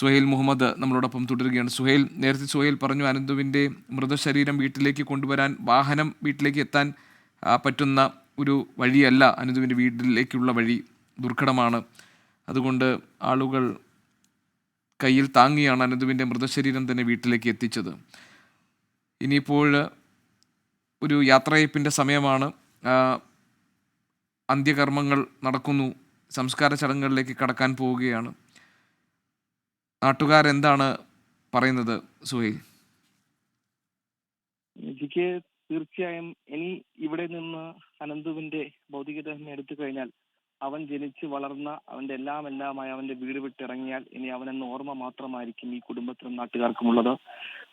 സുഹൈൽ മുഹമ്മദ് നമ്മളോടൊപ്പം തുടരുകയാണ്. നേരത്തെ സുഹൈൽ പറഞ്ഞു അനന്തുവിൻ്റെ മൃതശരീരം വീട്ടിലേക്ക് കൊണ്ടുവരാൻ വാഹനം വീട്ടിലേക്ക് എത്താൻ പറ്റുന്ന ഒരു വഴിയല്ല അനന്തുവിൻ്റെ വീട്ടിലേക്കുള്ള വഴി, ദുർഘടമാണ്. അതുകൊണ്ട് ആളുകൾ കയ്യിൽ താങ്ങിയാണ് അനന്തുവിൻ്റെ മൃതശരീരം തന്നെ വീട്ടിലേക്ക് എത്തിച്ചത്. ഇനിയിപ്പോൾ ഒരു യാത്രയയപ്പിൻ്റെ സമയമാണ്. അന്ത്യകർമ്മങ്ങൾ നടക്കുന്നു, സംസ്കാര ചടങ്ങുകളിലേക്ക് കടക്കാൻ പോവുകയാണ്. നാട്ടുകാരെന്താണ് പറയുന്നത് സുഹൈൽ? എനിക്ക് തീർച്ചയായും ഇനി ഇവിടെ നിന്ന് അനന്തുവിന്റെ ഭൗതികദേഹം എടുത്തു കഴിഞ്ഞാൽ അവൻ ജനിച്ച് വളർന്ന അവന്റെ എല്ലാമായ അവന്റെ വീട് വിട്ടിറങ്ങിയാൽ ഇനി അവനെന്ന ഓർമ്മ മാത്രമായിരിക്കും ഈ കുടുംബത്തിനും നാട്ടുകാർക്കുമുള്ളത്.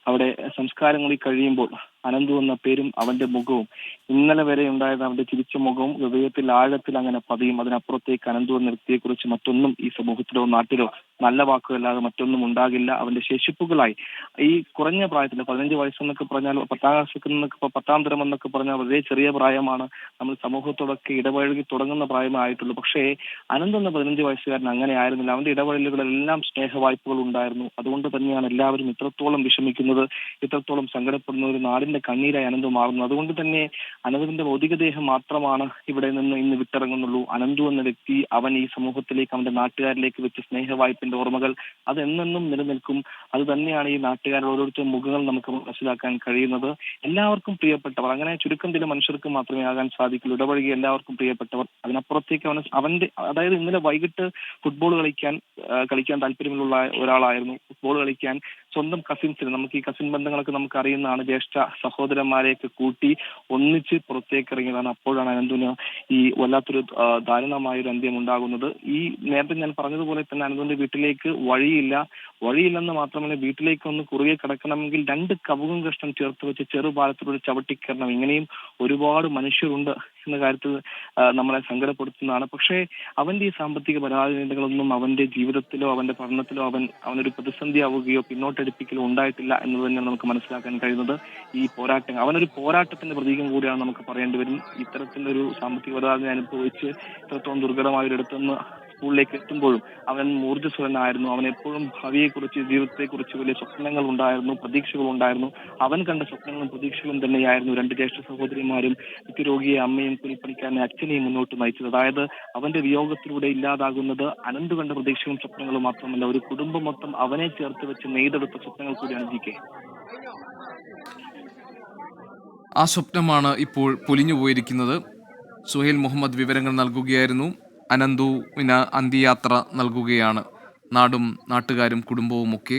അവിടെ സംസ്കാരങ്ങളിൽ കഴിയുമ്പോൾ അനന്തു എന്ന പേരും അവന്റെ മുഖവും ഇന്നലെ വരെ ഉണ്ടായിരുന്ന അവന്റെ ചിരിച്ച മുഖവും ഹൃദയത്തിൽ ആഴത്തിൽ അങ്ങനെ പതിയും. അതിനപ്പുറത്തേക്ക് അനന്തു എന്ന വ്യക്തിയെക്കുറിച്ച് മറ്റൊന്നും ഈ സമൂഹത്തിലോ നാട്ടിലോ നല്ല വാക്കുകളല്ലാതെ മറ്റൊന്നും ഉണ്ടാകില്ല. അവന്റെ ശേഷിപ്പുകളായി ഈ കുറഞ്ഞ പ്രായത്തിൽ 15 വയസ്സെന്നൊക്കെ പറഞ്ഞാൽ 10ാം ക്ലാസ്സിൽ നിന്നൊക്കെ 10ാം തരം എന്നൊക്കെ പറഞ്ഞാൽ വളരെ ചെറിയ പ്രായമാണ്. നമ്മൾ സമൂഹത്തോടൊക്കെ ഇടപഴകി തുടങ്ങുന്ന പ്രായമായിട്ടുള്ളൂ. പക്ഷേ അനന്ത് എന്ന 15 വയസ്സുകാരൻ അങ്ങനെ ആയിരുന്നില്ല. അവന്റെ ഇടപെടലുകളെല്ലാം സ്നേഹവായ്പകൾ ഉണ്ടായിരുന്നു. അതുകൊണ്ട് തന്നെയാണ് എല്ലാവരും ഇത്രത്തോളം വിഷമിക്കുന്നത്, ഇത്രത്തോളം സങ്കടപ്പെടുന്ന ഒരു നാടിന്റെ കണ്ണീരായി അനന്തു മാറുന്നു. അതുകൊണ്ട് തന്നെ അനന്തുവിന്റെ ഭൗതികദേഹം മാത്രമാണ് ഇവിടെ നിന്ന് ഇന്ന് വിട്ടിറങ്ങുന്നുള്ളൂ. അനന്തു എന്ന വ്യക്തി അവൻ ഈ സമൂഹത്തിലേക്ക് അവന്റെ നാട്ടുകാരിലേക്ക് വെച്ച സ്നേഹവായ്പിന്റെ ഓർമ്മകൾ അതെന്നെന്നും നിലനിൽക്കും. അത് തന്നെയാണ് ഈ നാട്ടുകാരുടെ ഓരോരുത്തരും മുഖങ്ങൾ നമുക്ക് മനസ്സിലാക്കാൻ കഴിയുന്നത്. എല്ലാവർക്കും പ്രിയപ്പെട്ടവർ, അങ്ങനെ ചുരുക്കം ചില മനുഷ്യർക്ക് മാത്രമേ ആകാൻ സാധിക്കുള്ളൂ. ഇടപഴകി എല്ലാവർക്കും പ്രിയപ്പെട്ടവർ. അതിനപ്പുറത്തേക്ക് അവന്റെ അതായത് ഇന്നലെ വൈകിട്ട് ഫുട്ബോൾ കളിക്കാൻ താല്പര്യമുള്ള ഒരാളായിരുന്നു. ഫുട്ബോൾ കളിക്കാൻ സ്വന്തം കസിൻസിന്, നമുക്ക് ഈ കസിൻ ബന്ധങ്ങളൊക്കെ നമുക്ക് അറിയുന്നതാണ്, ജ്യേഷ്ഠ സഹോദരന്മാരെയൊക്കെ കൂട്ടി ഒന്നിച്ച് പുറത്തേക്ക് ഇറങ്ങിയതാണ്. അപ്പോഴാണ് അനന്തുവിന് ഈ വല്ലാത്തൊരു ദാരുണമായൊരു അന്ത്യം ഉണ്ടാകുന്നത്. ഈ നേരത്തെ ഞാൻ പറഞ്ഞതുപോലെ തന്നെ അനന്തുവിന്റെ വീട്ടിലേക്ക് വഴിയില്ലെന്ന് മാത്രമല്ല, വീട്ടിലേക്ക് ഒന്ന് കുറുകെ കിടക്കണമെങ്കിൽ 2 കവുങ്ങും കഷ്ണം ചേർത്ത് വെച്ച് ചെറുപാലത്തിലൂടെ ചവിട്ടിക്കയറണം. ഇങ്ങനെയും ഒരുപാട് മനുഷ്യരുണ്ട് എന്ന കാര്യത്തിൽ നമ്മളെ സങ്കടപ്പെടുത്തുന്നതാണ്. പക്ഷേ അവന്റെ ഈ സാമ്പത്തിക പരാധീനതകളൊന്നും അവന്റെ ജീവിതത്തിലോ അവന്റെ പഠനത്തിലോ അവനൊരു പ്രതിസന്ധി ആവുകയോ പിന്നോട്ടടിപ്പിക്കലോ ഉണ്ടായിട്ടില്ല എന്നത് തന്നെയാണ് നമുക്ക് മനസ്സിലാക്കാൻ കഴിയുന്നത്. ഈ പോരാട്ടം അവനൊരു പോരാട്ടത്തിന്റെ പ്രതീകം കൂടിയാണ് നമുക്ക് പറയേണ്ടി വരും. ഇത്തരത്തിലൊരു സാമ്പത്തിക പരാധീനത അനുഭവിച്ച് ഇത്രത്തോളം ദുർഘടമായൊരിടത്തുനിന്ന് സ്കൂളിലേക്ക് എത്തുമ്പോഴും അവൻ ഊർജ്ജസ്വലനായിരുന്നു. അവൻ എപ്പോഴും ഭാവിയെക്കുറിച്ച്, ജീവിതത്തെക്കുറിച്ച് വലിയ സ്വപ്നങ്ങൾ ഉണ്ടായിരുന്നു, പ്രതീക്ഷകൾ ഉണ്ടായിരുന്നു. അവൻ കണ്ട സ്വപ്നങ്ങളും പ്രതീക്ഷകളും തന്നെയായിരുന്നു 2 ജ്യേഷ്ഠ സഹോദരിമാരും നിത്യരോഗിയെ അമ്മയും കൂലിപ്പണിക്കാരനെ അച്ഛനെയും മുന്നോട്ട് നയിച്ചത്. അതായത് അവന്റെ വിയോഗത്തിലൂടെ ഇല്ലാതാകുന്നത് അനന്ത് കണ്ട പ്രതീക്ഷകളും സ്വപ്നങ്ങളും മാത്രമല്ല, ഒരു കുടുംബം മൊത്തം അവനെ ചേർത്ത് വെച്ച് നെയ്തെടുത്ത സ്വപ്നങ്ങൾ കൂടിയാണ് ജി കെ. ആ സ്വപ്നമാണ് ഇപ്പോൾ പൊലിഞ്ഞു പോയിരിക്കുന്നത്. സുഹൈൽ മുഹമ്മദ് വിവരങ്ങൾ നൽകുകയായിരുന്നു. അനന്തുവിന് അന്ത്യയാത്ര നൽകുകയാണ് നാടും നാട്ടുകാരും കുടുംബവുമൊക്കെ.